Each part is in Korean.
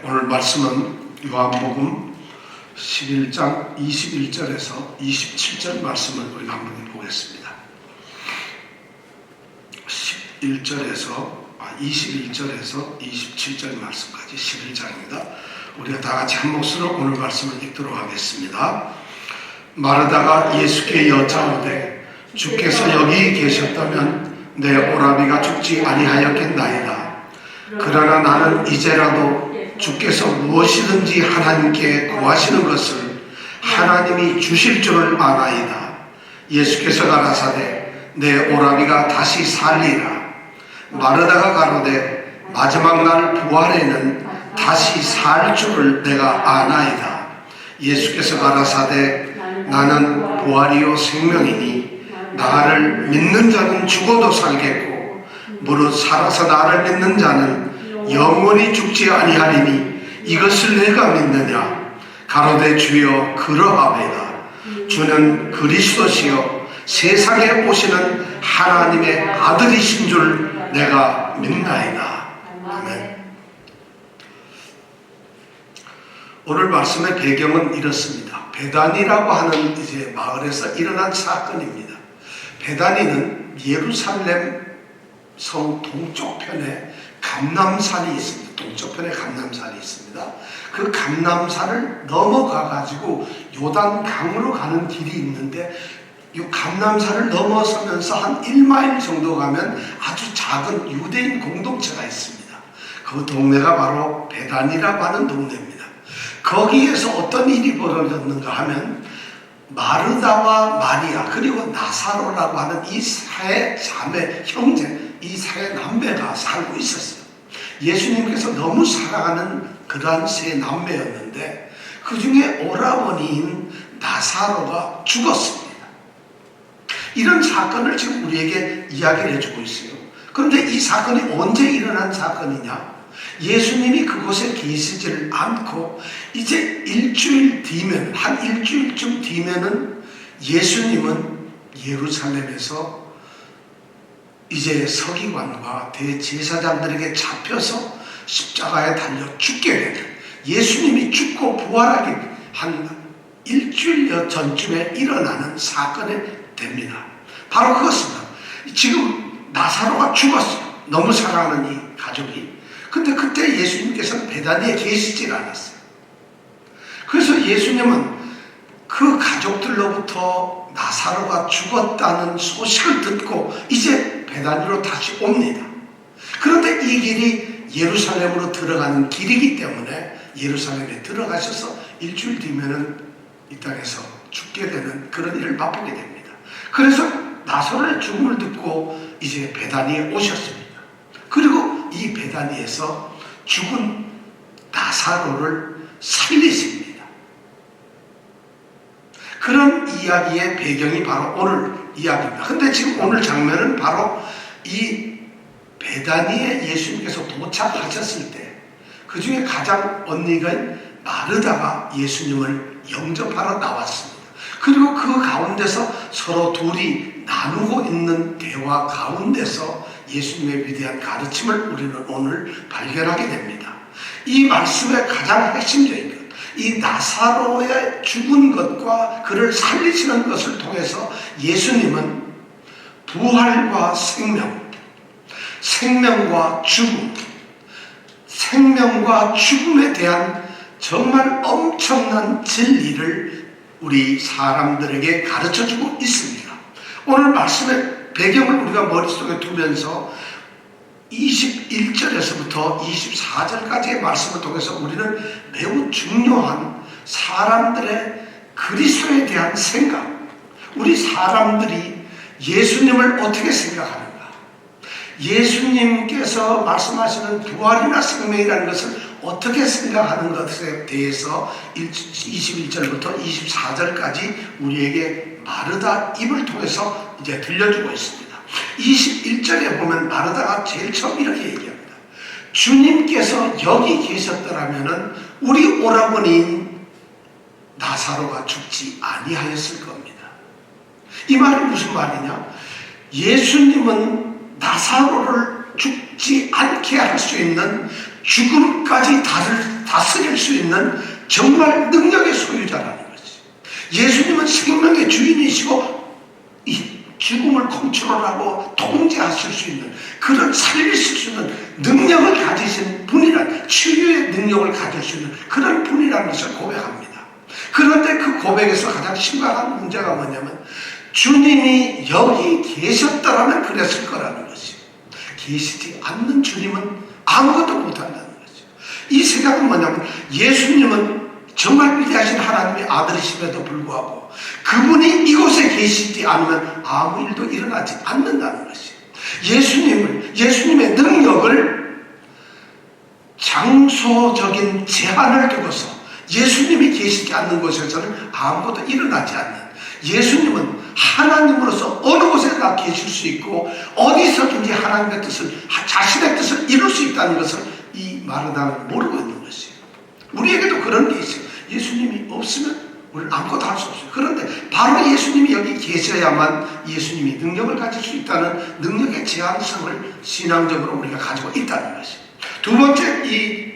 오늘 말씀은 요한복음 11장 21절에서 27절 말씀을 우리가 한번 보겠습니다. 21절에서 27절 말씀까지 11장입니다. 우리가 다 같이 한 목소리로 오늘 말씀을 읽도록 하겠습니다. 마르다가 예수께 여짜오되 주께서 여기 계셨다면 내 오라비가 죽지 아니하였겠나이다. 그러나 나는 이제라도 주께서 무엇이든지 하나님께 구하시는 것을 하나님이 주실 줄을 아나이다. 예수께서 가라사대 내 오라비가 다시 살리라. 마르다가 가로되 마지막 날 부활에는 다시 살 줄을 내가 아나이다. 예수께서 가라사대 나는 부활이요 생명이니 나를 믿는 자는 죽어도 살겠고 무릇 살아서 나를 믿는 자는 영원히 죽지 아니하리니 이것을 내가 믿느냐. 가로되 주여 그러하매다. 주는 그리스도시요 세상에 오시는 하나님의 아들이신 줄 내가 믿나이다. 아멘. 오늘 말씀의 배경은 이렇습니다. 베다니라고 하는 이제 마을에서 일어난 사건입니다. 베다니는 예루살렘 성 동쪽편에 감람산이 있습니다. 동쪽편에 감람산이 있습니다. 그 감람산을 넘어가 가지고 요단강으로 가는 길이 있는데 이 감람산을 넘어서면서 한 1마일 정도 가면 아주 작은 유대인 공동체가 있습니다. 그 동네가 바로 베다니라고 하는 동네입니다. 거기에서 어떤 일이 벌어졌는가 하면 마르다와 마리아 그리고 나사로라고 하는 이 사회 자매 형제 이 사회 남매가 살고 있었어요. 예수님께서 너무 사랑하는 그러한 세 남매였는데 그 중에 오라버니인 나사로가 죽었습니다. 이런 사건을 지금 우리에게 이야기를 해주고 있어요. 그런데 이 사건이 언제 일어난 사건이냐? 예수님이 그곳에 계시지를 않고 이제 일주일 뒤면 한 일주일쯤 뒤면은 예수님은 예루살렘에서 이제 서기관과 대제사장들에게 잡혀서 십자가에 달려 죽게 되는 예수님이 죽고 부활하기 한 일주일 전쯤에 일어나는 사건이 됩니다. 바로 그것입니다. 지금 나사로가 죽었어요. 너무 사랑하는 이 가족이. 근데 그때 예수님께서는 베다니에 계시질 않았어요. 그래서 예수님은 그 가족들로부터 나사로가 죽었다는 소식을 듣고 이제 베다니로 다시 옵니다. 그런데 이 길이 예루살렘으로 들어가는 길이기 때문에 예루살렘에 들어가셔서 일주일 뒤면은 이 땅에서 죽게 되는 그런 일을 맛보게 됩니다. 그래서 나사로의 죽음을 듣고 이제 베다니에 오셨습니다. 그리고 이 베다니에서 죽은 나사로를 살리십니다. 그런 이야기의 배경이 바로 오늘 이야기입니다. 근데 지금 오늘 장면은 바로 이 베다니에 예수님께서 도착하셨을 때 그 중에 가장 언니가 마르다가 예수님을 영접하러 나왔습니다. 그리고 그 가운데서 서로 둘이 나누고 있는 대화 가운데서 예수님의 위대한 가르침을 우리는 오늘 발견하게 됩니다. 이 말씀의 가장 핵심적인 것, 이 나사로의 죽은 것과 그를 살리시는 것을 통해서 예수님은 부활과 생명, 생명과 죽음, 생명과 죽음에 대한 정말 엄청난 진리를 우리 사람들에게 가르쳐주고 있습니다. 오늘 말씀의 배경을 우리가 머릿속에 두면서 21절에서부터 24절까지의 말씀을 통해서 우리는 매우 중요한 사람들의 그리스도에 대한 생각, 우리 사람들이 예수님을 어떻게 생각하는가, 예수님께서 말씀하시는 부활이나 생명이라는 것을 어떻게 생각하는 것에 대해서 21절부터 24절까지 우리에게 마르다 입을 통해서 이제 들려주고 있습니다. 21절에 보면 마르다가 제일 처음 이렇게 얘기합니다. 주님께서 여기 계셨더라면 우리 오라버니인 나사로가 죽지 아니하였을 겁니다. 이 말이 무슨 말이냐? 예수님은 나사로를 죽지 않게 할 수 있는 죽음까지 다스릴 수 있는 정말 능력의 소유자라는 거지. 예수님은 생명의 주인이시고 이 죽음을 컨트롤하고 통제하실 수 있는, 그런 살리실 수 있는 능력을 가지신 분이란, 치유의 능력을 가질 수 있는 그런 분이라는 것을 고백합니다. 그런데 그 고백에서 가장 심각한 문제가 뭐냐면, 주님이 여기 계셨더라면 그랬을 거라는 것이, 계시지 않는 주님은 아무것도 못한다는 거죠. 이 생각은 뭐냐면, 예수님은 정말 위대하신 하나님의 아들이심에도 불구하고 그분이 이곳에 계시지 않으면 아무 일도 일어나지 않는다는 것이, 예수님의 능력을 장소적인 제한을 두고서 예수님이 계시지 않는 곳에서는 아무것도 일어나지 않는, 예수님은 하나님으로서 어느 곳에나 계실 수 있고 어디서든지 하나님의 뜻을, 자신의 뜻을 이룰 수 있다는 것을 이 마르다는 모르고 있는 것이에요. 우리에게도 그런 게 있어요. 예수님이 없으면 우리는 아무것도 할 수 없어요. 그런데 바로 예수님이 여기 계셔야만 예수님이 능력을 가질 수 있다는 능력의 제한성을 신앙적으로 우리가 가지고 있다는 것이에요. 두 번째, 이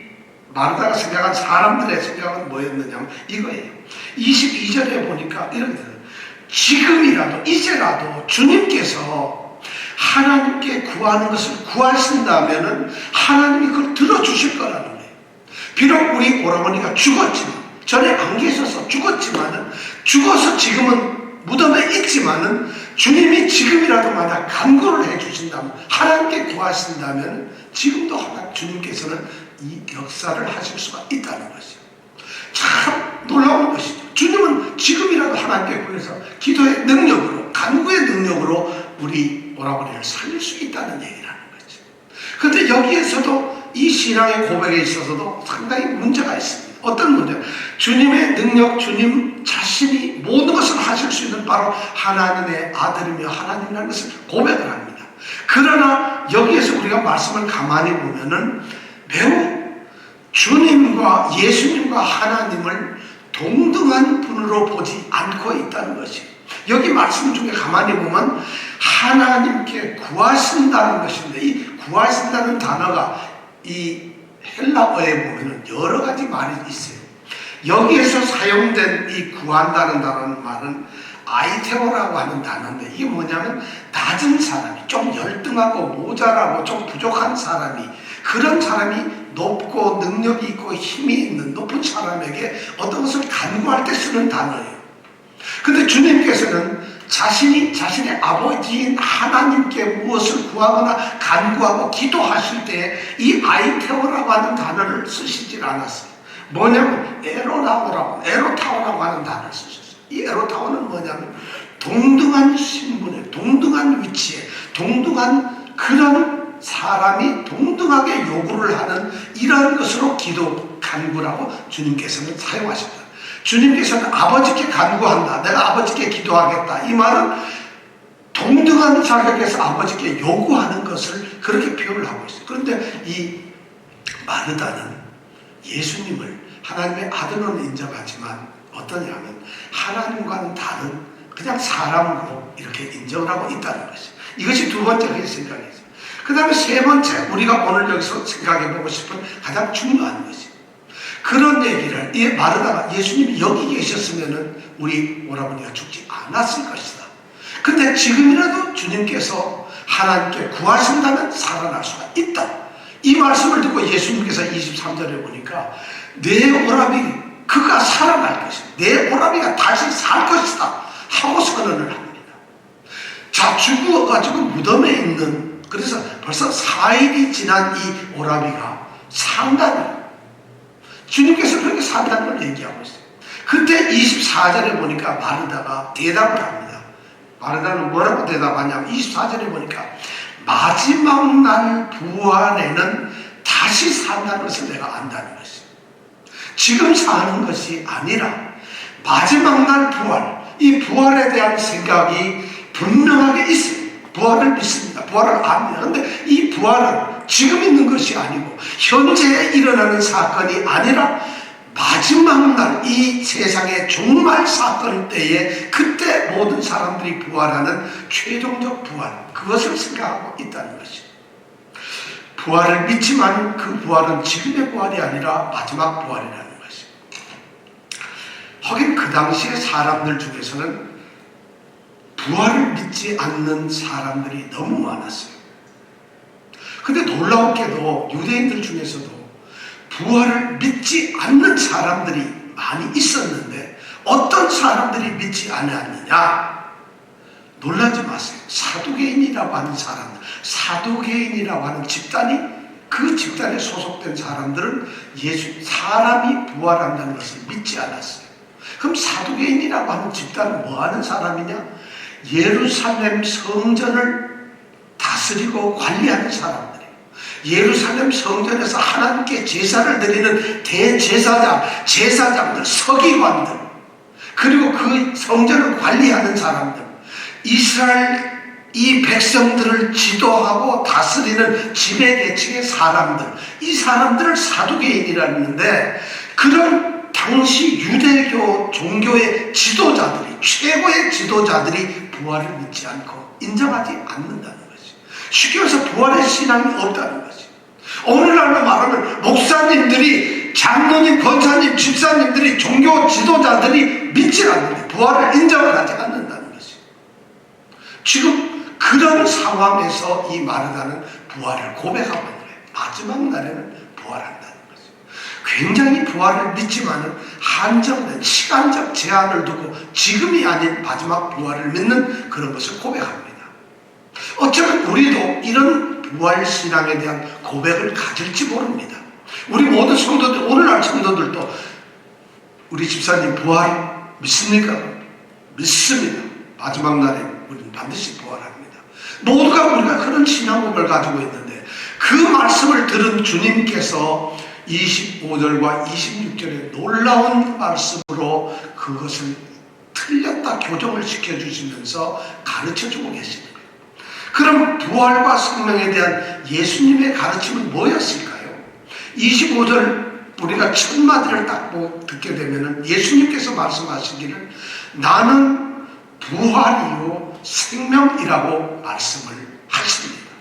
마르다가 생각한 사람들의 생각은 뭐였느냐면 이거예요. 22절에 보니까 이런 거예요. 지금이라도, 이제라도 주님께서 하나님께 구하는 것을 구하신다면은 하나님이 그걸 들어주실 거라는 거예요. 비록 우리 오라버니가 죽었지만, 전에 안 계셔서 죽었지만은, 죽어서 지금은 무덤에 있지만은, 주님이 지금이라도 만약 간구를 해주신다면, 하나님께 구하신다면 지금도 주님께서는 이 역사를 하실 수가 있다는 것이죠. 참 놀라운 것이죠. 주님은 지금이라도 하나님께 구해서 기도의 능력으로, 간구의 능력으로 우리 오라버니를 살릴 수 있다는 얘기라는 거죠. 그런데 여기에서도 이 신앙의 고백에 있어서도 상당히 문제가 있습니다. 어떤 문제? 주님의 능력, 주님 자신이 모든 것을 하실 수 있는 바로 하나님의 아들이며 하나님이라는 것을 고백을 합니다. 그러나 여기에서 우리가 말씀을 가만히 보면은 매우 주님과 예수님과 하나님을 동등한 분으로 보지 않고 있다는 것이, 여기 말씀 중에 가만히 보면 하나님께 구하신다는 것인데, 이 구하신다는 단어가 이 헬라어에 보면 여러 가지 말이 있어요. 여기에서 사용된 이 구한다는 단어는 말은 아이테오라고 하는 단어인데, 이게 뭐냐면 낮은 사람이, 좀 열등하고 모자라고 좀 부족한 사람이, 그런 사람이 높고 능력이 있고 힘이 있는 높은 사람에게 어떤 것을 간구할 때 쓰는 단어예요. 근데 주님께서는 자신의 아버지인 하나님께 무엇을 구하거나 간구하고 기도하실 때 이 아이테오라고 하는 단어를 쓰시질 않았어요. 뭐냐면 에로타오라고 하는 단어를 쓰셨어요. 이 에로타오는 뭐냐면 동등한 신분에, 동등한 위치에, 동등한 그런 사람이 동등하게 요구를 하는 이러한 것으로 기도, 간구라고 주님께서는 사용하십니다. 주님께서는 아버지께 간구한다, 내가 아버지께 기도하겠다, 이 말은 동등한 자격에서 아버지께 요구하는 것을 그렇게 표현을 하고 있어요. 그런데 이 마르다는 예수님을 하나님의 아들로 인정하지만 어떠냐면 하나님과는 다른 그냥 사람으로 이렇게 인정을 하고 있다는 것이죠. 이것이 두 번째 생각이죠. 그 다음에 세 번째, 우리가 오늘 여기서 생각해보고 싶은 가장 중요한 것이, 그런 얘기를, 이 마르다가 예수님이 여기 계셨으면은 우리 오라버니가 죽지 않았을 것이다. 근데 지금이라도 주님께서 하나님께 구하신다면 살아날 수가 있다. 이 말씀을 듣고 예수님께서 23절에 보니까 내 오라비, 그가 살아날 것이다, 내 오라비가 다시 살 것이다 하고 선언을 합니다. 자, 죽어가지고 무덤에 있는, 그래서 벌써 4일이 지난 이 오라비가 산다는, 주님께서 그렇게 산다는 걸 얘기하고 있어요. 그때 24절에 보니까 마르다가 대답을 합니다. 마르다는 뭐라고 대답하냐면 24절에 보니까 마지막 날 부활에는 다시 산다는 것을 내가 안다는 것이에요. 지금 사는 것이 아니라 마지막 날 부활, 이 부활에 대한 생각이 분명하게 있어요. 부활을 믿습니다. 부활을 압니다. 그런데 이 부활은 지금 있는 것이 아니고 현재 일어나는 사건이 아니라 마지막 날, 이 세상의 종말 사건 때에 그때 모든 사람들이 부활하는 최종적 부활, 그것을 생각하고 있다는 것이죠. 부활을 믿지만 그 부활은 지금의 부활이 아니라 마지막 부활이라는 것이. 하긴 그 당시의 사람들 중에서는 부활을 믿지 않는 사람들이 너무 많았어요. 근데 놀라웠게도 유대인들 중에서도 부활을 믿지 않는 사람들이 많이 있었는데 어떤 사람들이 믿지 않았느냐? 놀라지 마세요. 사두개인이라고 하는 사람들, 사두개인이라고 하는 집단이, 그 집단에 소속된 사람들은 사람이 부활한다는 것을 믿지 않았어요. 그럼 사두개인이라고 하는 집단은 뭐 하는 사람이냐? 예루살렘 성전을 다스리고 관리하는 사람들이에요. 예루살렘 성전에서 하나님께 제사를 드리는 제사장들, 서기관들, 그리고 그 성전을 관리하는 사람들, 이스라엘 이 백성들을 지도하고 다스리는 지배계층의 사람들, 이 사람들을 사두개인이라는데, 그런 당시 유대교 종교의 지도자들이, 최고의 지도자들이 부활을 믿지 않고 인정하지 않는다는 것이, 쉽게 말해서 부활의 신앙이 없다는 것이. 오늘날로 말하면 목사님들이, 장로님, 권사님, 집사님들이, 종교 지도자들이 믿지 않는데 부활을 인정을 하지 않는다는 것이. 지금 그런 상황에서 이 마르다는 부활을 고백하고 있는 거예요. 마지막 날에는 부활한다는 것이. 굉장히 부활을 믿지만은 한정된 시간적 제한을 두고 지금이 아닌 마지막 부활을 믿는 그런 것을 고백합니다. 어쩌면 우리도 이런 부활신앙에 대한 고백을 가질지 모릅니다. 우리 모든 성도들, 오늘날 성도들도 우리 집사님 부활 믿습니까? 믿습니다. 마지막 날에 우리는 반드시 부활합니다. 모두가 우리가 그런 신앙고백을 가지고 있는데, 그 말씀을 들은 주님께서 25절과 26절에 놀라운 말씀으로 그것을 틀렸다 교정을 시켜주시면서 가르쳐주고 계십니다. 그럼 부활과 생명에 대한 예수님의 가르침은 뭐였을까요? 25절 우리가 첫 마디를 딱 듣게 되면 예수님께서 말씀하시기를 나는 부활이요 생명이라고 말씀을 하십니다.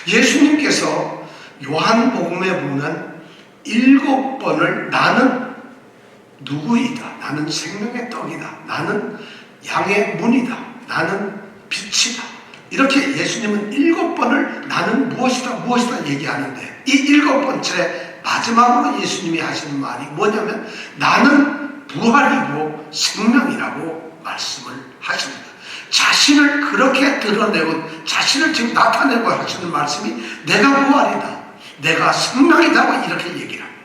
예수님께서 요한복음에 보면 7번을 나는 누구이다, 나는 생명의 떡이다, 나는 양의 문이다, 나는 빛이다, 이렇게 예수님은 7번을 나는 무엇이다 얘기하는데, 이 7번째 마지막으로 예수님이 하시는 말이 뭐냐면 나는 부활이고 생명이라고 말씀을 하십니다. 자신을 그렇게 드러내고 자신을 지금 나타내고 하시는 말씀이 내가 부활이다, 내가 생명이다, 이렇게 얘기를 합니다.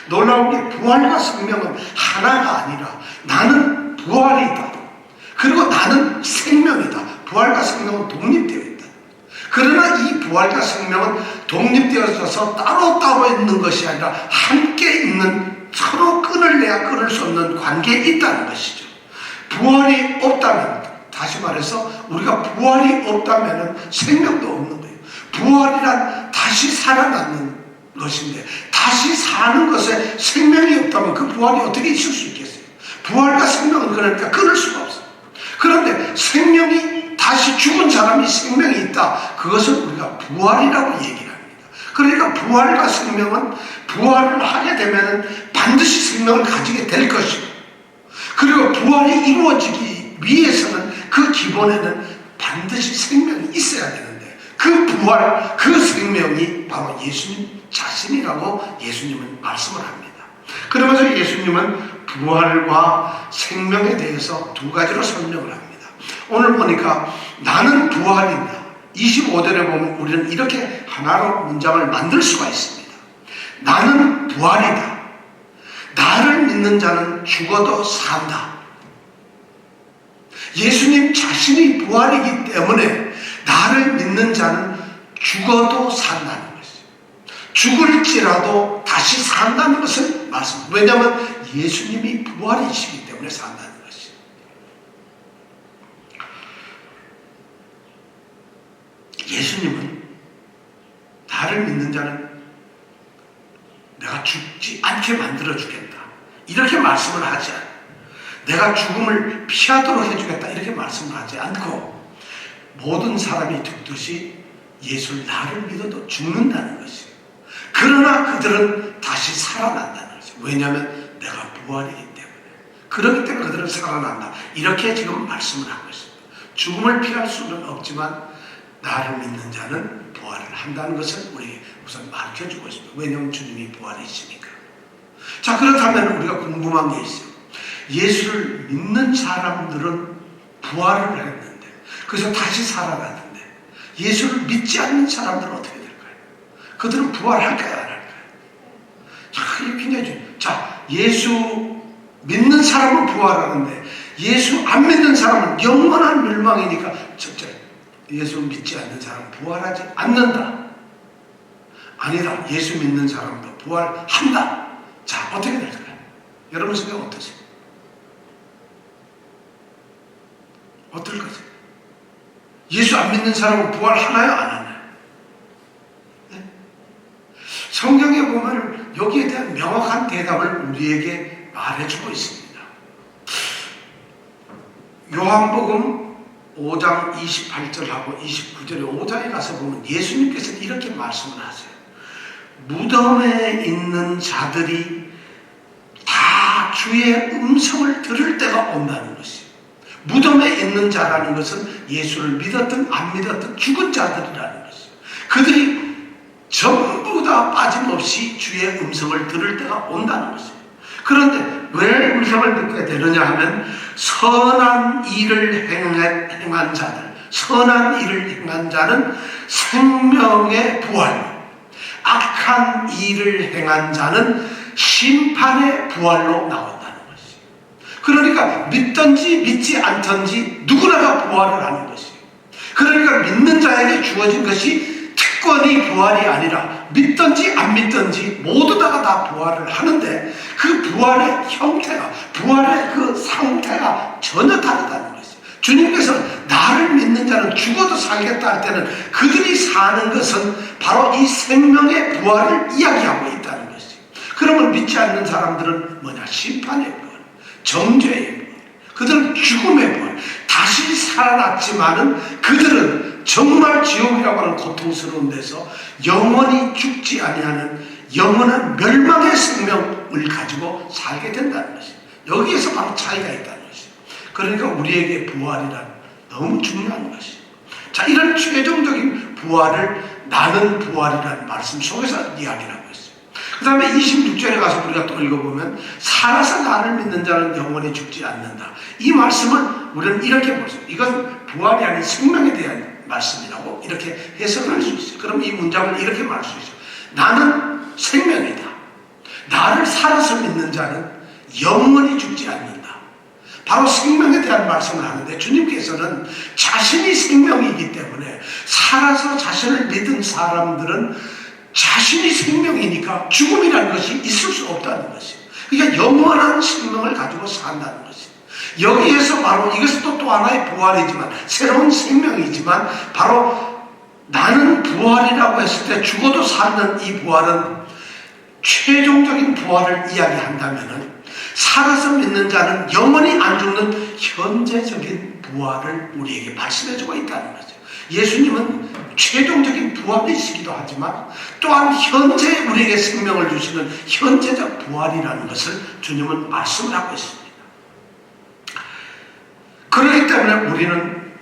놀라운 게 부활과 생명은 하나가 아니라 나는 부활이다, 그리고 나는 생명이다. 부활과 생명은 독립되어 있다. 그러나 이 부활과 생명은 독립되어져서 따로따로 있는 것이 아니라 함께 있는, 서로 끈을 내야 끊을 수 없는 관계에 있다는 것이죠. 부활이 없다면, 다시 말해서 우리가 부활이 없다면 생명도 없는 거예요. 부활이란 다시 살아나는 것인데, 다시 사는 것에 생명이 없다면 그 부활이 어떻게 있을 수 있겠어요? 부활과 생명은 그러니까 끊을 수가 없어요. 그런데 생명이, 다시 죽은 사람이 생명이 있다, 그것을 우리가 부활이라고 얘기를 합니다. 그러니까 부활과 생명은, 부활을 하게 되면 반드시 생명을 가지게 될 것이고, 그리고 부활이 이루어지기 위해서는 그 기본에는 반드시 생명이 있어야 되는데, 그 부활, 그 생명이 바로 예수님 자신이라고 예수님은 말씀을 합니다. 그러면서 예수님은 부활과 생명에 대해서 두 가지로 설명을 합니다. 오늘 보니까 나는 부활이다, 25절에 보면 우리는 이렇게 하나로 문장을 만들 수가 있습니다. 나는 부활이다, 나를 믿는 자는 죽어도 산다. 예수님 자신이 부활이기 때문에 나를 믿는 자는 죽어도 산다는 것이죠. 죽을지라도 다시 산다는 것을 말씀합니다. 왜냐하면 예수님이 부활이시기 때문에 산다는 것이죠. 예수님은 나를 믿는 자는 내가 죽지 않게 만들어 주겠다, 이렇게 말씀을 하지 않아요. 내가 죽음을 피하도록 해주겠다, 이렇게 말씀을 하지 않고 모든 사람이 죽듯이 예수를 나를 믿어도 죽는다는 것이에요. 그러나 그들은 다시 살아난다는 것이에요. 왜냐하면 내가 부활이기 때문에. 그렇기 때문에 그들은 살아난다. 이렇게 지금 말씀을 하고 있습니다. 죽음을 피할 수는 없지만 나를 믿는 자는 부활을 한다는 것을 우리에게 우선 가르쳐주고 있습니다. 왜냐하면 주님이 부활이시니까. 자, 그렇다면 우리가 궁금한 게 있어요. 예수를 믿는 사람들은 부활을 했는데, 그래서 다시 살아났는데, 예수를 믿지 않는 사람들은 어떻게 될까요? 그들은 부활할까요? 안 할까요? 자, 이게 굉장히 중요해요. 자, 예수 믿는 사람은 부활하는데, 예수 안 믿는 사람은 영원한 멸망이니까, 첫째, 예수 믿지 않는 사람은 부활하지 않는다. 아니다. 예수 믿는 사람도 부활한다. 자, 어떻게 될까요? 여러분 생각 어떠세요? 어떨 거죠? 예수 안 믿는 사람은 부활하나요? 안 하나요? 네? 성경에 보면 여기에 대한 명확한 대답을 우리에게 말해주고 있습니다. 요한복음 5장 28절하고 29절에 5장에 가서 보면 예수님께서는 이렇게 말씀을 하세요. 무덤에 있는 자들이 다 주의 음성을 들을 때가 온다는 것이에요. 무덤에 있는 자라는 것은 예수를 믿었든 안 믿었든 죽은 자들이라는 것이에요. 그들이 전부 다 빠짐없이 주의 음성을 들을 때가 온다는 것이에요. 그런데 왜 음성을 듣게 되느냐 하면 선한 일을 행한 자들, 선한 일을 행한 자는 생명의 부활로, 악한 일을 행한 자는 심판의 부활로 나온다는 것이에요. 그러니까 믿든지 믿지 않든지 누구나가 부활을 하는 것이에요. 그러니까 믿는 자에게 주어진 것이 특권이 부활이 아니라 믿든지 안 믿든지 모두 다 부활을 하는데 그 부활의 형태가, 부활의 그 상태가 전혀 다르다는 것이에요. 주님께서는 나를 믿는 자는 죽어도 살겠다 할 때는 그들이 사는 것은 바로 이 생명의 부활을 이야기하고 있다는 것이에요. 그러면 믿지 않는 사람들은 뭐냐? 심판의 부활, 정죄의 부활, 그들은 죽음의 부활, 다시 살아났지만은 그들은 정말 지옥이라고 하는 고통스러운 데서 영원히 죽지 아니하는 영원한 멸망의 생명을 가지고 살게 된다는 것이에요. 여기에서 바로 차이가 있다는 것이에요. 그러니까 우리에게 부활이란 너무 중요한 것이에요. 자, 이런 최종적인 부활을 나는 부활이라는 말씀 속에서 이야기를 하고 있어요. 그 다음에 26절에 가서 우리가 또 읽어보면 살아서 나를 믿는 자는 영원히 죽지 않는다. 이 말씀은 우리는 이렇게 볼 수 있어요. 이건 부활이 아닌 생명에 대한 말씀이라고 이렇게 해석할 수 있어요. 그럼 이 문장을 이렇게 말할 수 있어요. 나는 생명이다. 나를 살아서 믿는 자는 영원히 죽지 않는다. 바로 생명에 대한 말씀을 하는데 주님께서는 자신이 생명이기 때문에 살아서 자신을 믿은 사람들은 자신이 생명이니까 죽음이라는 것이 있을 수 없다는 것이에요. 그러니까 영원한 생명을 가지고 산다는 것이에요. 여기에서 바로 이것은 또 하나의 부활이지만 새로운 생명이지만 바로 나는 부활이라고 했을 때 죽어도 사는 이 부활은 최종적인 부활을 이야기한다면 살아서 믿는 자는 영원히 안 죽는 현재적인 부활을 우리에게 말씀해주고 있다는 거죠. 예수님은 최종적인 부활이시기도 하지만 또한 현재 우리에게 생명을 주시는 현재적 부활이라는 것을 주님은 말씀을 하고 있습니다. 그렇기 때문에 우리는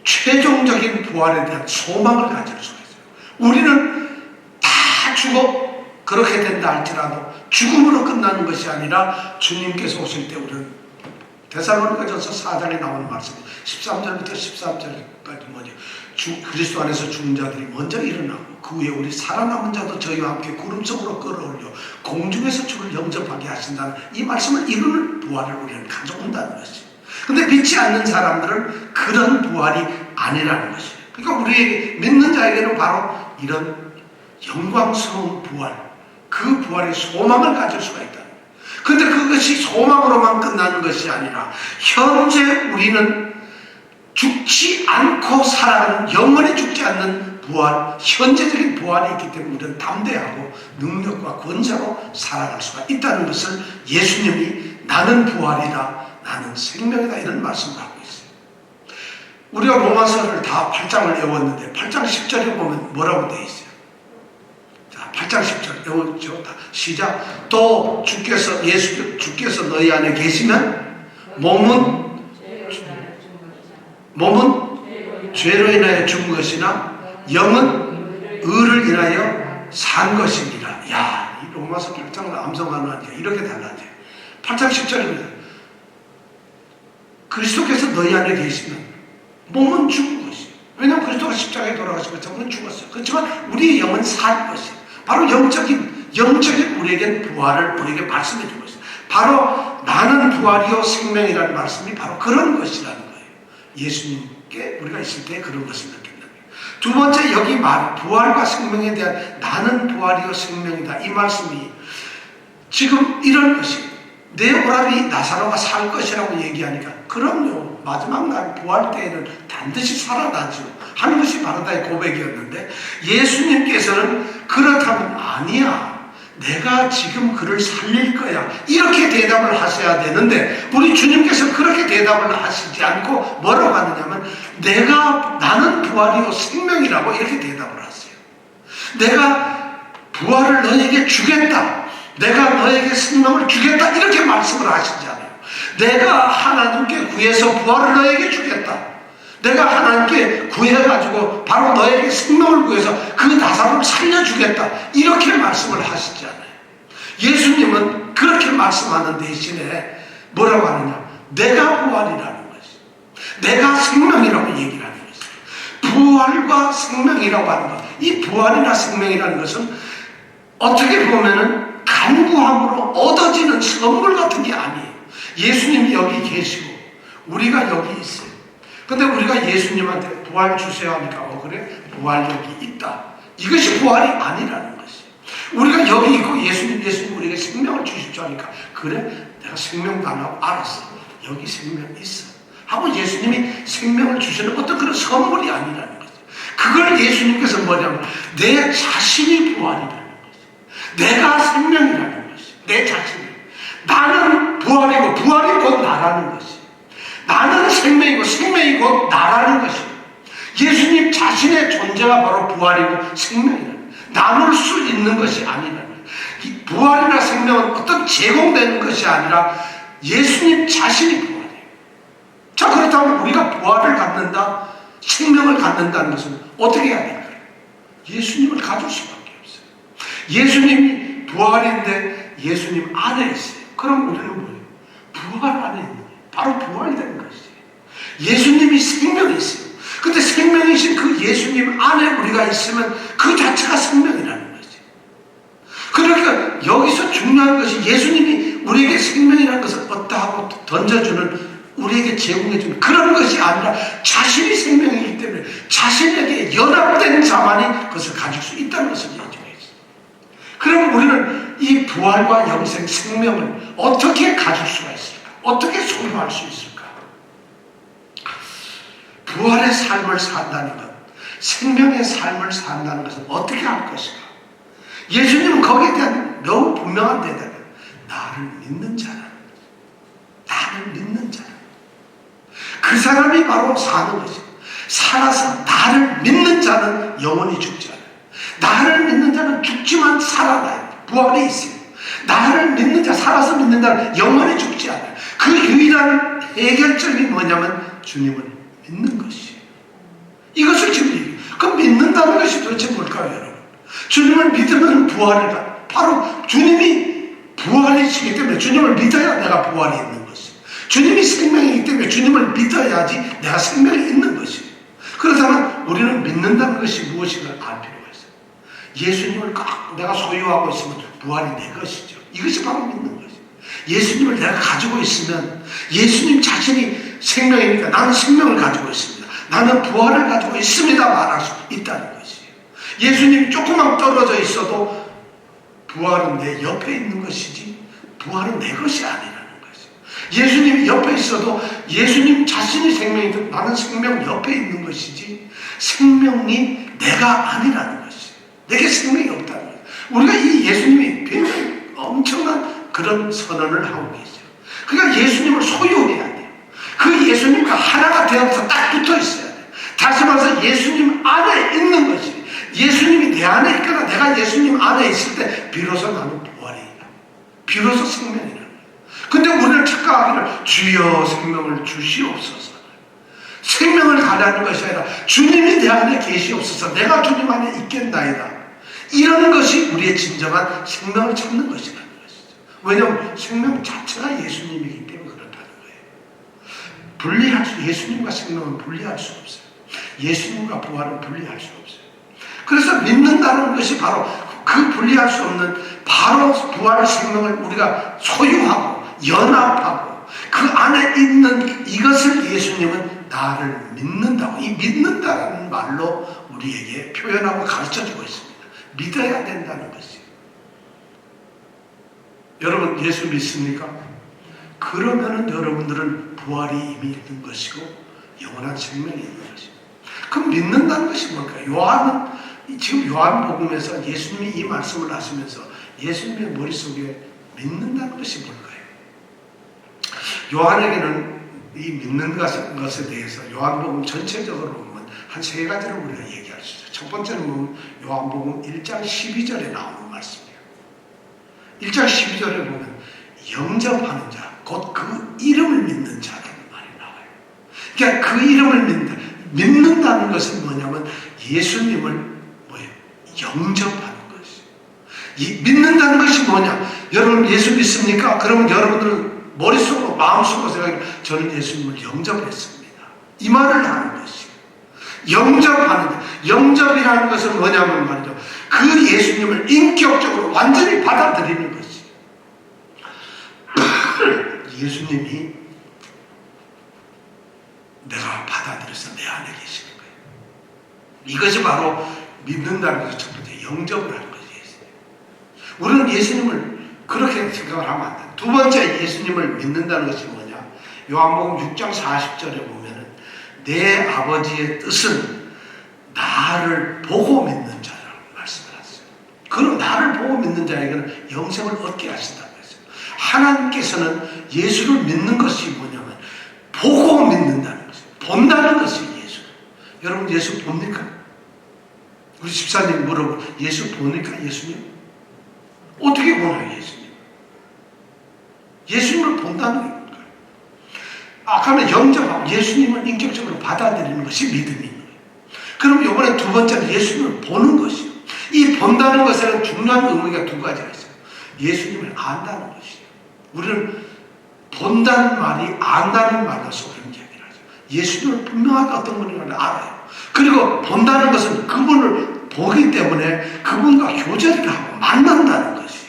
최종적인 부활에 대한 소망을 가질 수가 있어요. 우리는 다 죽어 그렇게 된다 할지라도 죽음으로 끝나는 것이 아니라 주님께서 오실 때 우리는 데살로니가전서 4장에 나오는 말씀 13절부터 13절까지 뭐냐, 그리스도 안에서 죽은 자들이 먼저 일어나고 그 후에 우리 살아남은 자도 저희와 함께 구름 속으로 끌어올려 공중에서 주를 영접하게 하신다는 이 말씀을 이루는 부활을 우리는 가져온다는 것이에요. 근데 믿지 않는 사람들은 그런 부활이 아니라는 것이에요. 그러니까 우리 믿는 자에게는 바로 이런 영광스러운 부활, 그 부활의 소망을 가질 수가 있다. 그런데 그것이 소망으로만 끝나는 것이 아니라 현재 우리는 죽지 않고 살아가는, 영원히 죽지 않는 부활, 현재적인 부활이 있기 때문에 우리는 담대하고 능력과 권세로 살아갈 수가 있다는 것을 예수님이 나는 부활이다, 나는 생명이다 이런 말씀을 하고 있어요. 우리가 로마서를 다 8장을 외웠는데 8장 10절에 보면 뭐라고 되어 있어요? 자, 8장 10절 외웠죠? 시작. 또 주께서 너희 안에 계시면 몸은 죄로 인하여 죽은 것이나 영은 의를 인하여 산 것이니라. 야, 이 로마서 8장을 암송하는 게 이렇게 달라져요. 8장 10절입니다. 그리스도께서 너희 안에 계시면 몸은 죽은 것이에요. 왜냐하면 그리스도가 십자가에 돌아가신 것처럼 죽었어요. 그렇지만 우리의 영은 살 것이에요. 바로 영적인 우리에게 부활을 우리에게 말씀해 준 것이에요. 바로 나는 부활이요 생명이라는 말씀이 바로 그런 것이라는 거예요. 예수님께 우리가 있을 때 그런 것을 느낀다. 두 번째, 여기 말 부활과 생명에 대한 나는 부활이요 생명이다, 이 말씀이 지금 이런 것이 내 오라비 나사로가 살 것이라고 얘기하니까 그럼요, 마지막 날 부활 때에는 반드시 살아나죠 하는 것이 바로 다의 고백이었는데, 예수님께서는 그렇다면 아니야, 내가 지금 그를 살릴 거야, 이렇게 대답을 하셔야 되는데 우리 주님께서는 그렇게 대답을 하시지 않고 뭐라고 하느냐면 나는 부활이요 생명이라고 이렇게 대답을 하세요. 내가 부활을 너에게 주겠다, 내가 너에게 생명을 주겠다, 이렇게 말씀을 하시지 않아요. 내가 하나님께 구해서 부활을 너에게 주겠다, 내가 하나님께 구해가지고 바로 너에게 생명을 구해서 그 나사로를 살려주겠다, 이렇게 말씀을 하시지 않아요. 예수님은 그렇게 말씀하는 대신에 뭐라고 하느냐, 내가 부활이라는 것이, 내가 생명이라고 얘기를 하는 것이, 부활과 생명이라고 하는 것, 이 부활이나 생명이라는 것은 어떻게 보면은 간구함으로 얻어지는 선물 같은 게 아니에요. 예수님이 여기 계시고 우리가 여기 있어요. 근데 우리가 예수님한테 부활 주세요 하니까 그래? 부활 여기 있다. 이것이 부활이 아니라는 것이. 우리가 여기 있고 예수님 우리에게 생명을 주십시오 하니까 그래? 내가 생명도 안 하고 알았어. 여기 생명 있어. 하고 예수님이 생명을 주시는 어떤 그런 선물이 아니라는 거죠. 그걸 예수님께서 뭐냐면 내 자신이 부활이라는 거죠. 내가 생명이라는 것이. 내 자신이. 나는 부활이고 부활이 곧 나라는 것이. 나는 생명이고 생명이 곧 나라는 것이고, 예수님 자신의 존재가 바로 부활이고 생명이라는, 나눌 수 있는 것이 아니라는, 이 부활이나 생명은 어떤 제공되는 것이 아니라 예수님 자신이 부활이에요. 자, 그렇다면 우리가 부활을 갖는다, 생명을 갖는다는 것은 어떻게 해야 될까요? 예수님을 가질 수밖에 없어요. 예수님이 부활인데 예수님 안에 있어요. 그럼 우리는 뭐예요? 부활 안에 있는 거예요. 바로 부활이 되는 것이에요. 예수님이 생명이 있어요. 근데 생명이신 그 예수님 안에 우리가 있으면 그 자체가 생명이라는 거죠. 그러니까 여기서 중요한 것이 예수님이 우리에게 생명이라는 것을 얻다 하고 던져주는, 우리에게 제공해주는 그런 것이 아니라 자신이 생명이기 때문에 자신에게 연합된 자만이 그것을 가질 수 있다는 것을 얘기해요. 그럼 우리는 이 부활과 영생, 생명을 어떻게 가질 수가 있을까? 어떻게 소유할 수 있을까? 부활의 삶을 산다는 것, 생명의 삶을 산다는 것은 어떻게 할 것인가? 예수님은 거기에 대한 너무 분명한 대답이에요. 나를 믿는 자는, 나를 믿는 자는, 그 사람이 바로 사는 것이에요. 살아서 나를 믿는 자는 영원히 죽지 않아요. 나를 믿는 자는 죽지만 살아나요. 부활이 있어요. 나를 믿는 자, 살아서 믿는 자는 영원히 죽지 않아요. 그 유일한 해결점이 뭐냐면 주님을 믿는 것이에요. 이것을 지금 얘기해요. 그럼 믿는다는 것이 도대체 뭘까요, 여러분? 주님을 믿으면 부활을 가. 바로 주님이 부활이시기 때문에 주님을 믿어야 내가 부활이 있는 것이에요. 주님이 생명이기 때문에 주님을 믿어야지 내가 생명이 있는 것이에요. 그렇다면 우리는 믿는다는 것이 무엇인가 알 필요가 있어요. 예수님을 꼭 내가 소유하고 있으면 부활이 내 것이죠. 이것이 바로 믿는 것이에요. 예수님을 내가 가지고 있으면 예수님 자신이 생명이니까 나는 생명을 가지고 있습니다, 나는 부활을 가지고 있습니다 말할 수 있다는 것이에요. 예수님이 조금만 떨어져 있어도 부활은 내 옆에 있는 것이지 부활은 내 것이 아니라는 것이에요. 예수님이 옆에 있어도 예수님 자신이 생명이든 나는 생명 옆에 있는 것이지 생명이 내가 아니라는 것이에요. 내게 생명이 없다는 거예요. 우리가 이 예수님이 굉장히 엄청난 그런 선언을 하고 계세요. 그러니까 예수님을 소유해야 돼요. 그 예수님과 하나가 되어서 딱 붙어 있어요. 다시 말해서 예수님 안에 있는 것이, 예수님이 내 안에 있거나 내가 예수님 안에 있을 때 비로소 나는 부활이다. 비로소 생명이다. 근데 우리는 착각하기를 주여 생명을 주시옵소서. 생명을 달라는 것이 아니라 주님이 내 안에 계시옵소서. 내가 주님 안에 있겠나이다. 이런 것이 우리의 진정한 생명을 찾는 것이라는 것이죠. 왜냐하면 생명 자체가 예수님이기 때문에 그렇다는 거예요. 예수님과 생명은 분리할 수 없어요. 예수님과 부활은 분리할 수 없어요. 그래서 믿는다는 것이 바로 그 분리할 수 없는 바로 부활 생명을 우리가 소유하고 연합하고 그 안에 있는 이것을 예수님은 나를 믿는다고, 이 믿는다는 말로 우리에게 표현하고 가르쳐주고 있습니다. 믿어야 된다는 것이에요. 여러분 예수 믿습니까? 그러면은 여러분들은 부활이 이미 있는 것이고 영원한 생명이 있는 것입니다. 그럼 믿는다는 것이 뭘까요? 지금 요한복음에서 예수님이 이 말씀을 하시면서 예수님의 머릿속에 믿는다는 것이 뭘까요? 요한에게는 이 믿는 것에 대해서 요한복음 전체적으로 보면 한 세 가지를 우리가 얘기할 수 있어요. 첫 번째는 보면 요한복음 1장 12절에 나오는 말씀이에요. 1장 12절에 보면 영접하는 자, 곧 그 이름을 믿는 자라는 말이 나와요. 그러니까 그 이름을 믿는다는 것은 뭐냐면 예수님을 영접하는 것이에요. 믿는다는 것이 뭐냐? 여러분 예수 믿습니까? 그러면 여러분들은 머릿속으로 마음속으로 생각해요. 저는 예수님을 영접했습니다. 이 말을 하는 것이에요. 영접이라는 것은 뭐냐면 말이죠. 그 예수님을 인격적으로 완전히 받아들이는 것이에요. 예수님이 내가 받아들여서 내 안에 계시는 거예요. 이것이 바로 믿는다는 것이 첫 번째 영접을 하는 것이에요. 우리는 예수님을 그렇게 생각을 하면 안 돼요. 두 번째 예수님을 믿는다는 것이 뭐냐? 요한복음 6장 40절에 보면은 내 아버지의 뜻은 나를 보고 믿는 자라고 말씀을 하셨어요. 그럼 나를 보고 믿는 자에게는 영생을 얻게 하신다고 했어요. 하나님께서는 예수를 믿는 것이 뭐냐면 보고 믿는다는 것이에요. 본다는 것이 예수. 여러분 예수 봅니까? 우리 집사님 물어보 예수 보니까 예수님? 어떻게 보나요 예수님? 예수님을 본다는 게 뭘까요? 아까는 영접하고 예수님을 인격적으로 받아들이는 것이 믿음인 거예요. 그럼 이번에 두 번째는 예수님을 보는 것이요. 이 본다는 것에는 중요한 의미가 두 가지가 있어요. 예수님을 안다는 것이에요. 우리는 본다는 말이 안다는 말로서 그런 이야기를 하죠. 예수님을 분명하게 어떤 분인가를 알아요. 그리고 본다는 것은 그분을 보기 때문에 그분과 교제를 하고 만난다는 것이에요.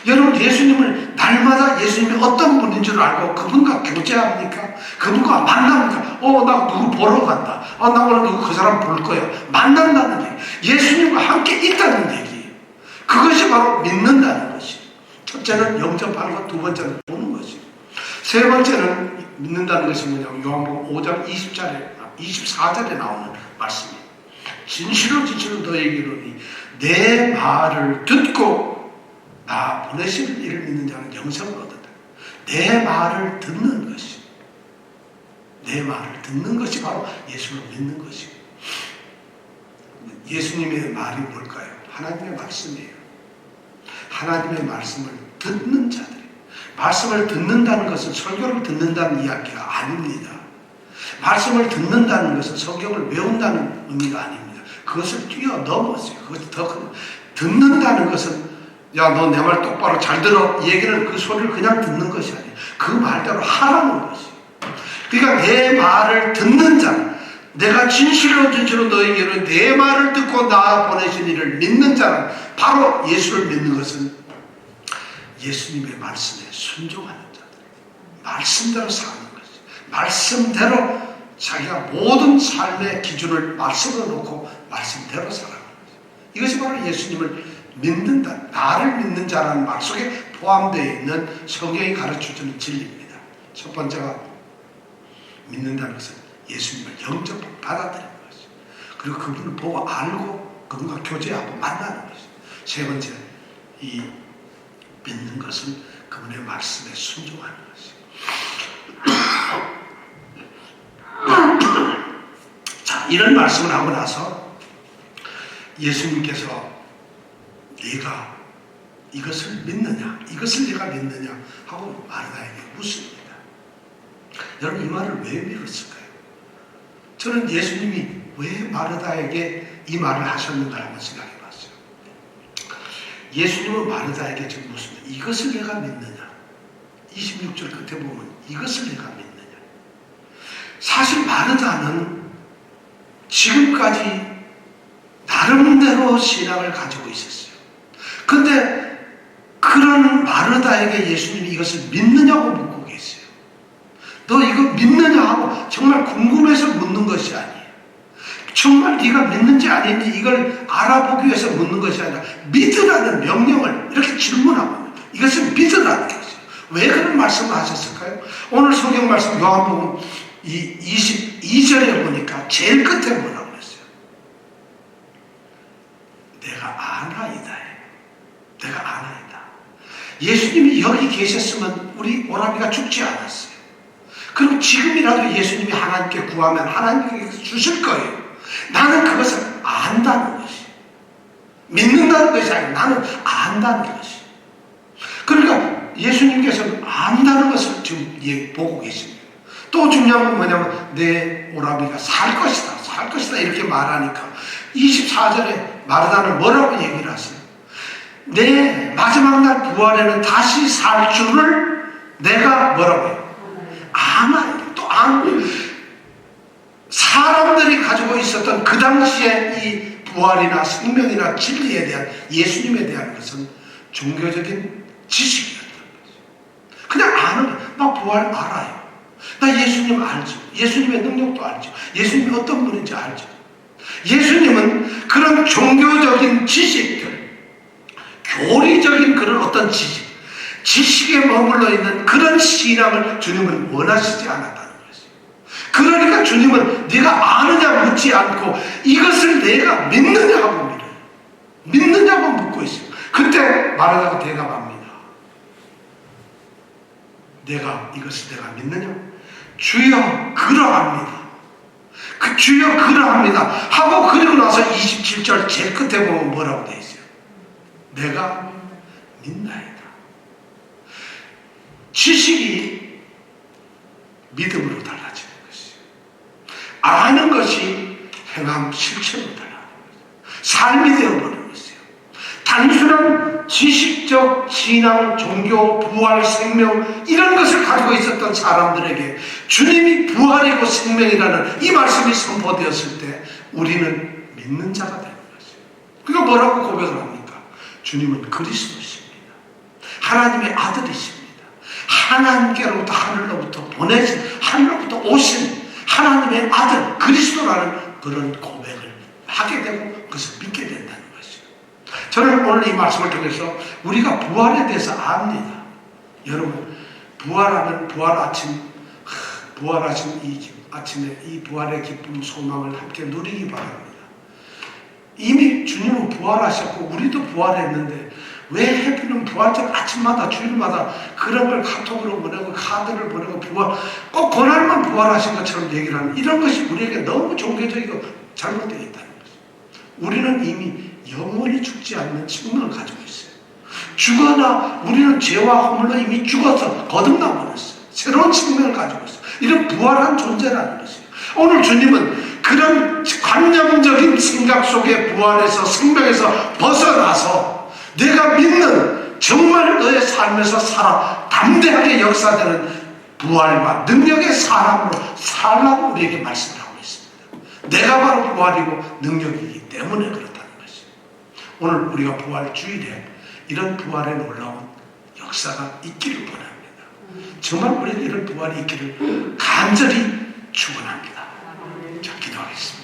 여러분 예수님을 날마다 예수님이 어떤 분인 줄 알고 그분과 교제합니까? 그분과 만납니까? 나 누구 보러 간다. 나 오늘 누구 그 사람 볼 거야. 만난다는 얘기. 예수님과 함께 있다는 얘기예요. 그것이 바로 믿는다는 것이에요. 첫째는 영접하는 것, 두 번째는 보는 것이에요. 세 번째는 믿는다는 것이 뭐냐면 요한복음 5장 24절에 나오는 말씀이에요. 진실로 너에게 이르노니 내 말을 듣고 나 보내신 이를 믿는 자는 영생을 얻는다. 내 말을 듣는 것이, 내 말을 듣는 것이 바로 예수를 믿는 것이고, 예수님의 말이 뭘까요? 하나님의 말씀이에요. 하나님의 말씀을 듣는 자들이. 말씀을 듣는다는 것은 설교를 듣는다는 이야기가 아닙니다. 말씀을 듣는다는 것은 성경을 외운다는 의미가 아닙니다. 그것을 뛰어넘었어요. 그것이 더 큰. 듣는다는 것은 야, 너 내 말 똑바로 잘 들어. 이 얘기는 그 소리를 그냥 듣는 것이 아니에요. 그 말대로 하라는 것이에요. 그러니까 내 말을 듣는 자, 내가 진실로 너에게는 내 말을 듣고 나 보내신 이를 믿는 자는 바로 예수를 믿는 것은 예수님의 말씀에 순종하는 자들. 말씀대로 사는 것이죠. 말씀대로 자기가 모든 삶의 기준을 말씀으로 놓고 말씀대로 살아가는 거죠. 이것이 바로 예수님을 믿는다, 나를 믿는 자라는 말 속에 포함되어 있는 성경이 가르쳐주는 진리입니다. 첫 번째가 믿는다는 것은 예수님을 영접 받아들이는 것이죠. 그리고 그분을 보고 알고 그분과 교제하고 만나는 것이죠. 세 번째, 이 믿는 것은 그분의 말씀에 순종하는 것이죠. 자, 이런 말씀을 하고 나서 예수님께서 네가 이것을 믿느냐, 이것을 네가 믿느냐 하고 마르다에게 묻습니다. 여러분, 이 말을 왜 믿었을까요? 저는 예수님이 왜 마르다에게 이 말을 하셨는가 한번 생각해 봤어요. 예수님은 마르다에게 지금 묻습니다. 이것을 내가 믿느냐? 26절 끝에 보면 이것을 내가 믿느냐? 사실 마르다는 지금까지 나름대로 신앙을 가지고 있었어요. 근데 그런 마르다에게 예수님이 이것을 믿느냐고 묻고 계세요. 너 이거 믿느냐 하고 정말 궁금해서 묻는 것이 아니에요. 정말 네가 믿는지 아닌지 이걸 알아보기 위해서 묻는 것이 아니라 믿으라는 명령을 이렇게 질문하고 있습니다. 이것은 믿으라는 것이에요. 왜 그런 말씀을 하셨을까요? 오늘 성경 말씀 요한복음 22절에 보니까 제일 끝에 뭐라고 그랬어요? 내가 아나이다. 내가 아나이다. 예수님이 여기 계셨으면 우리 오라비가 죽지 않았어요. 그럼 지금이라도 예수님이 하나님께 구하면 하나님께 주실 거예요. 나는 그것을 안다는 것이, 믿는다는 것이 아니라 나는 안다는 것이. 그러니까 예수님께서는 안다는 것을 지금 보고 계십니다. 또 중요한 건 뭐냐면 내 오라비가 살 것이다, 살 것이다 이렇게 말하니까 24절에 마르다는 뭐라고 얘기를 하세요? 내 마지막 날 부활에는 다시 살 줄을 내가 뭐라고 해요? 아나요. 또 아나요. 사람들이 가지고 있었던 그 당시에 이 부활이나 생명이나 진리에 대한, 예수님에 대한 것은 종교적인 지식이었던 거죠. 그냥 아는 거예요. 나 부활 알아요. 나 예수님 알죠. 예수님의 능력도 알죠. 예수님이 어떤 분인지 알죠. 예수님은 그런 종교적인 지식들, 교리적인 그런 어떤 지식에 머물러 있는 그런 신앙을 주님은 원하시지 않았다는 것이죠. 그러니까 주님은 네가 아느냐 묻지 않고 이것을 내가 믿느냐 하고 물어요. 믿느냐고 묻고 있어요. 그때 마르다가 대답합니다. 내가 이것을 내가 믿느냐? 주여 그러합니다. 그 주여 그러합니다 하고 그리고 나서 27절 제일 끝에 보면 뭐라고 되어 있어요? 내가 믿나이다. 지식이 믿음으로 달라지는 것이에요. 아는 것이 행함 실천으로 달라지는 것이에요. 삶이 되어버리는 것이에요. 단순한 지식적 신앙, 종교, 부활, 생명 이런 것을 가지고 있었던 사람들에게 주님이 부활이고 생명이라는 이 말씀이 선포되었을 때 우리는 믿는 자가 되는 것이에요. 그러니까 뭐라고 고백을 합니까? 주님은 그리스도십니다. 하나님의 아들이십니다. 하나님께로부터 하늘로부터 보내신, 하늘로부터 오신 하나님의 아들 그리스도라는 그런 고백을 하게 되고 그것을 믿게 된다는 것이죠. 저는 오늘 이 말씀을 통해서 우리가 부활에 대해서 압니다. 여러분, 부활하면 부활하신 이 아침에 이 부활의 기쁨, 소망을 함께 누리기 바랍니다. 이미 주님은 부활하셨고 우리도 부활했는데 왜 해피는 부활절 아침마다 주일마다 그런 걸 카톡으로 보내고 카드를 보내고 부활, 꼭 그날만 부활하신 것처럼 얘기를 하는 이런 것이 우리에게 너무 종교적이고 잘못되어 있다는 것이죠. 우리는 이미 영원히 죽지 않는 생명을 가지고 있어요. 죽어나 우리는 죄와 허물로 이미 죽어서 거듭나 버렸어요. 새로운 생명을 가지고 있어요. 이런 부활한 존재라는 것이에요. 오늘 주님은 그런 관념적인 생각 속에 부활해서 생명에서 벗어나서 내가 믿는 정말 너의 삶에서 살아 담대하게 역사되는 부활과 능력의 사람으로 살라고 우리에게 말씀을 하고 있습니다. 내가 바로 부활이고 능력이기 때문에 그렇다는 것이죠. 오늘 우리가 부활 주일에 이런 부활에 놀라운 역사가 있기를 원합니다. 정말 우리에게 이런 부활이 있기를 간절히 축원합니다. 자, 기도하겠습니다.